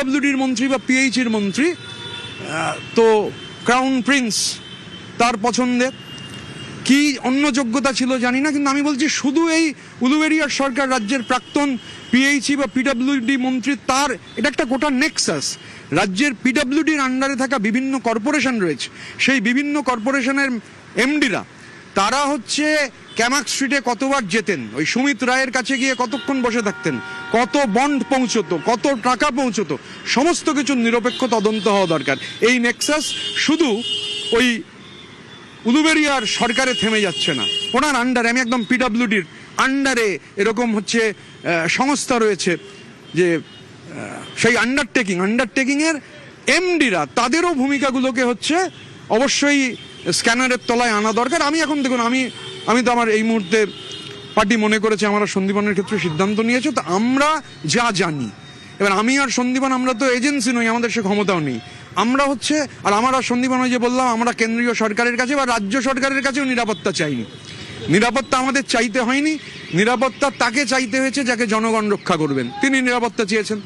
পিডব্লিউডির মন্ত্রী বা পিএইচির মন্ত্রী তো ক্রাউন প্রিন্স, তার পছন্দের, কি অন্য যোগ্যতা ছিল জানি না, কিন্তু আমি বলছি শুধু এই উলুবেড়িয়ার সরকার রাজ্যের প্রাক্তন পিএইচি বা পিডব্লিউডি মন্ত্রী, তার এটা একটা গোটা নেক্সাস। রাজ্যের পিডব্লিউডির আন্ডারে থাকা বিভিন্ন কর্পোরেশন রয়েছে, সেই বিভিন্ন কর্পোরেশনের এমডিরা তারা হচ্ছে ক্যামাক স্ট্রিটে কতবার যেতেন, ওই সুমিত রায়ের কাছে গিয়ে কতক্ষণ বসে থাকতেন, কত বন্ড পৌঁছতো, কত টাকা পৌঁছতো, সমস্ত কিছু নিরপেক্ষ তদন্ত হওয়া দরকার। এই নেক্সাস শুধু ওই উলুবেড়িয়ার সরকারে থেমে যাচ্ছে না, ওনার আন্ডারে, আমি একদম পিডব্লিউডির আন্ডারে এরকম হচ্ছে সংস্থা রয়েছে যে সেই আন্ডারটেকিংয়ের এমডিরা, তাদেরও ভূমিকাগুলোকে হচ্ছে অবশ্যই স্ক্যানারের তলায় আনা দরকার। আমি এখন দেখুন, আমি তো আমার এই মুহূর্তে পার্টি মনে করেছে আমরা সন্দীপনের ক্ষেত্রে সিদ্ধান্ত নিয়েছে, তো আমরা যা জানি, এবার আমি আর সন্দীপন আমরা তো এজেন্সি নই, আমাদের সে ক্ষমতাও নেই, আমরা হচ্ছে, আর আমার আর সন্দীপন যে বললাম, আমরা কেন্দ্রীয় সরকারের কাছে বা রাজ্য সরকারের কাছেও নিরাপত্তা চাইনি। নিরাপত্তা আমাদের চাইতে হয়নি, নিরাপত্তা তাকে চাইতে হয়েছে যাকে জনগণ রক্ষা করবেন, তিনি নিরাপত্তা চেয়েছেন।